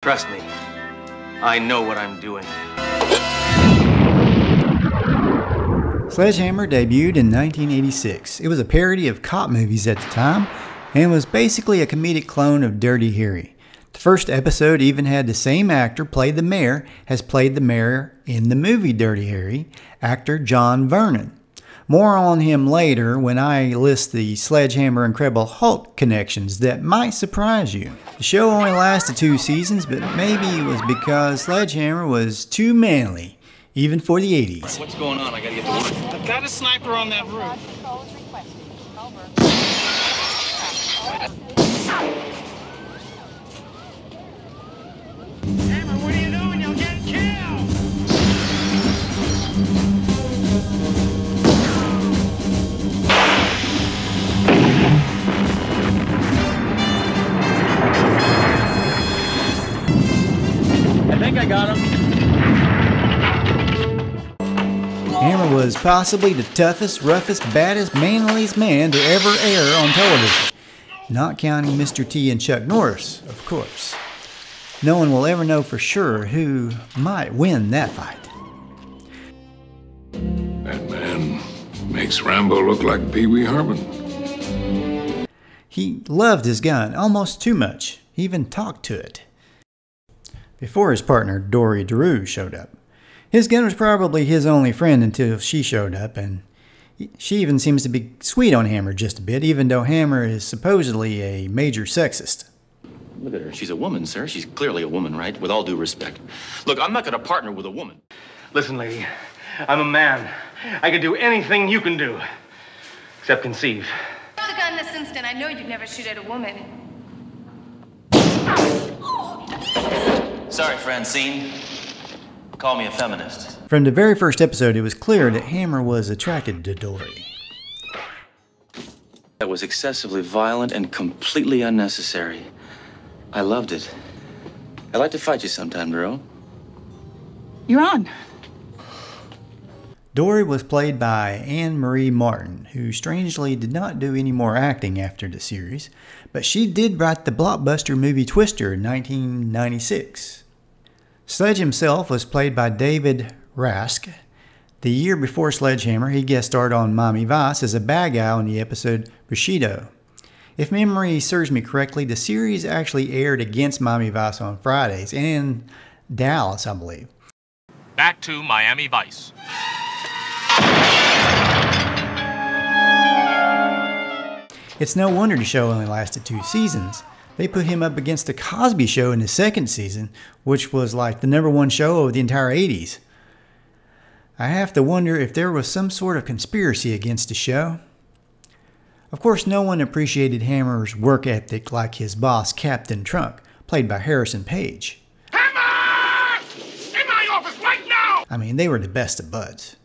Trust me, I know what I'm doing. Sledge Hammer debuted in 1986. It was a parody of cop movies at the time, and was basically a comedic clone of Dirty Harry. The first episode even had the same actor played the mayor as played the mayor in the movie Dirty Harry, actor John Vernon. More on him later when I list the Sledge Hammer Incredible Hulk connections that might surprise you. The show only lasted 2 seasons, but maybe it was because Sledge Hammer was too manly, even for the 80s. What's going on? I gotta get to work. I've got a sniper on that roof. Hammer, what are you doing? You'll get killed! I think I got him. Hammer was possibly the toughest, roughest, baddest, manliest man to ever air on television. Not counting Mr. T and Chuck Norris, of course. No one will ever know for sure who might win that fight. That man makes Rambo look like Pee Wee Herman. He loved his gun almost too much. He even talked to it. Before his partner Dori Doreau showed up. His gun was probably his only friend until she showed up, and she even seems to be sweet on Hammer just a bit, even though Hammer is supposedly a major sexist. Look at her. She's a woman, sir. She's clearly a woman, right? With all due respect. Look, I'm not gonna partner with a woman. Listen, lady, I'm a man. I can do anything you can do, except conceive. Drop the gun this instant. I know you'd never shoot at a woman. Sorry, Francine. Call me a feminist. From the very first episode, it was clear that Hammer was attracted to Dori. That was excessively violent and completely unnecessary. I loved it. I'd like to fight you sometime, Doreau. You're on. Dori was played by Anne Marie Martin, who strangely did not do any more acting after the series, but she did write the blockbuster movie Twister in 1996. Sledge himself was played by David Rasche. The year before Sledge Hammer, he guest starred on Miami Vice as a bad guy on the episode Bushido. If memory serves me correctly, the series actually aired against Miami Vice on Fridays and Dallas, I believe. Back to Miami Vice. It's no wonder the show only lasted 2 seasons. They put him up against the Cosby Show in the second season, which was like the #1 show of the entire 80s. I have to wonder if there was some sort of conspiracy against the show. Of course, no one appreciated Hammer's work ethic like his boss, Captain Trunk, played by Harrison Page. Hammer! In my office right now! I mean, they were the best of buds.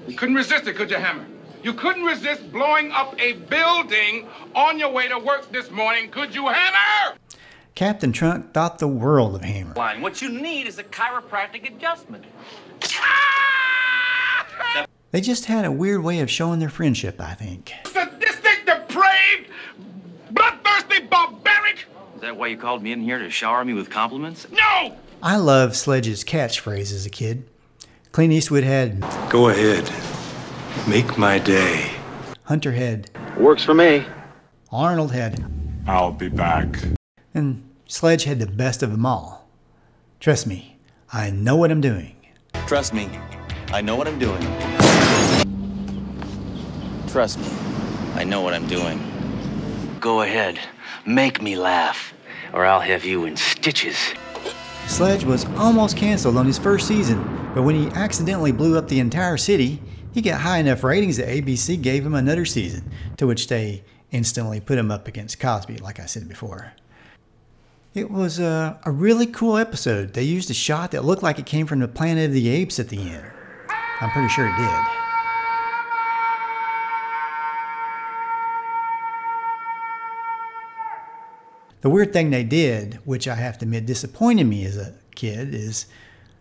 You couldn't resist it, could you, Hammer? You couldn't resist blowing up a building on your way to work this morning, could you, Hammer? Captain Trunk thought the world of Hammer. What you need is a chiropractic adjustment. They just had a weird way of showing their friendship, I think. Sadistic, depraved, bloodthirsty, barbaric! Is that why you called me in here to shower me with compliments? No! I loved Sledge's catchphrase as a kid. Clint Eastwood had, "Go ahead. Make my day." Hunter had, "Works for me." Arnold had, "I'll be back." and Sledge had the best of them all. Trust me, I know what I'm doing. Trust me, I know what I'm doing. Trust me, I know what I'm doing. Go ahead. Make me laugh, or I'll have you in stitches. Sledge was almost canceled on his first season, but when he accidentally blew up the entire city, he got high enough ratings that ABC gave him another season, to which they instantly put him up against Cosby, like I said before. It was a really cool episode. They used a shot that looked like it came from the Planet of the Apes at the end. I'm pretty sure it did. The weird thing they did, which I have to admit disappointed me as a kid, is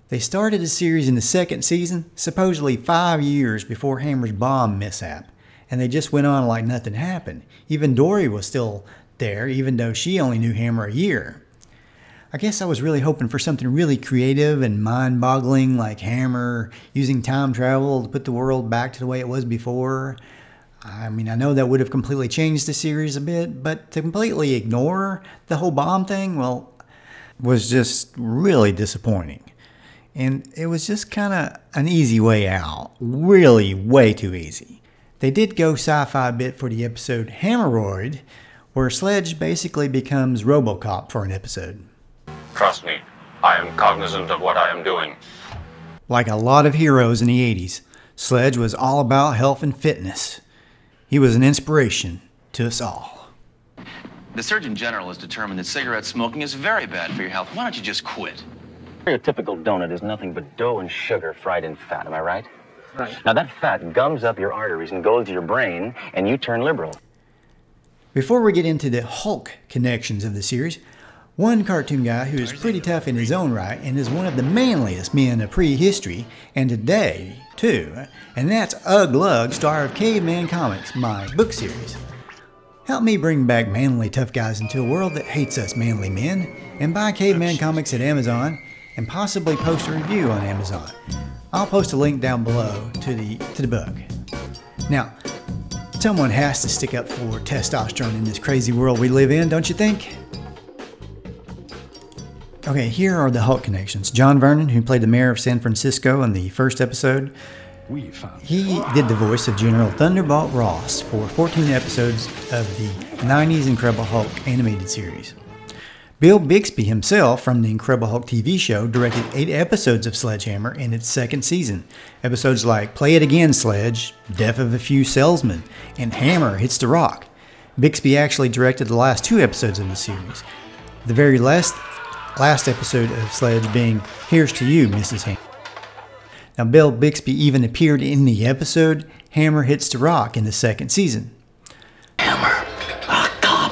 they started the series in the second season, supposedly 5 years before Hammer's bomb mishap, and they just went on like nothing happened. Even Dori was still there, even though she only knew Hammer a year. I guess I was really hoping for something really creative and mind-boggling like Hammer using time travel to put the world back to the way it was before. I mean, I know that would have completely changed the series a bit, but to completely ignore the whole bomb thing, well, was just really disappointing. And it was just kind of an easy way out. Really way too easy. They did go sci-fi a bit for the episode Hammeroid, where Sledge basically becomes RoboCop for an episode. Trust me, I am cognizant of what I am doing. Like a lot of heroes in the 80s, Sledge was all about health and fitness. He was an inspiration to us all. The Surgeon General has determined that cigarette smoking is very bad for your health. Why don't you just quit? A typical donut is nothing but dough and sugar fried in fat, am I right? Right. Now that fat gums up your arteries and goes to your brain, and you turn liberal. Before we get into the Hulk connections of the series, one cartoon guy who is pretty tough in his own right and is one of the manliest men of prehistory and today, too, and that's Ugg Lug, star of Caveman Comics, my book series. Help me bring back manly tough guys into a world that hates us manly men, and buy Caveman Comics at Amazon, and possibly post a review on Amazon. I'll post a link down below to the book. Now, someone has to stick up for testosterone in this crazy world we live in, don't you think? Okay, here are the Hulk connections. John Vernon, who played the mayor of San Francisco in the first episode, he did the voice of General Thunderbolt Ross for 14 episodes of the 90s Incredible Hulk animated series. Bill Bixby himself, from the Incredible Hulk TV show, directed 8 episodes of Sledge Hammer in its second season. Episodes like Play It Again, Sledge, Death of a Few Salesmen, and Hammer Hits the Rock. Bixby actually directed the last 2 episodes of the series. The very last episode of Sledge being Here's to You, Mrs. Hammer. Now, Bill Bixby even appeared in the episode Hammer Hits the Rock in the second season. Hammer, a cop.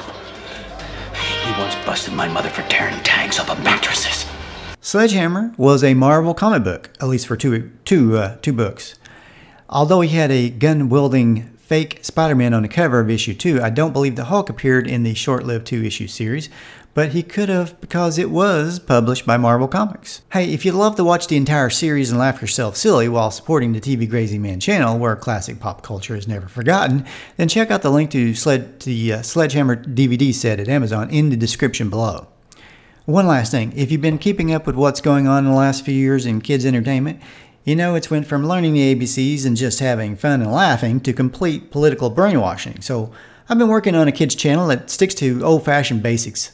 He once busted my mother for tearing tags off of mattresses. Sledge Hammer was a Marvel comic book, at least for two books. Although he had a gun-wielding fake Spider-Man on the cover of issue 2, I don't believe the Hulk appeared in the short-lived 2-issue series, but he could have because it was published by Marvel Comics. Hey, if you'd love to watch the entire series and laugh yourself silly while supporting the TV Crazy Man channel, where classic pop culture is never forgotten, then check out the link to the Sledgehammer DVD set at Amazon in the description below. One last thing, if you've been keeping up with what's going on in the last few years in kids' entertainment, you know it's went from learning the ABCs and just having fun and laughing to complete political brainwashing. So I've been working on a kids channel that sticks to old-fashioned basics.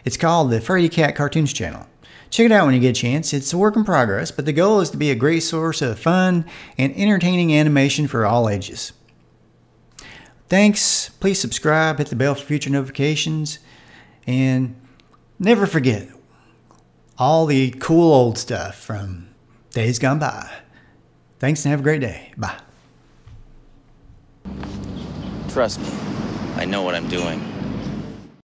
It's called the Freddy Cat Cartoons Channel. Check it out when you get a chance. It's a work in progress, but the goal is to be a great source of fun and entertaining animation for all ages. Thanks. Please subscribe, hit the bell for future notifications, and never forget all the cool old stuff from days gone by. Thanks and have a great day. Bye. Trust me, I know what I'm doing.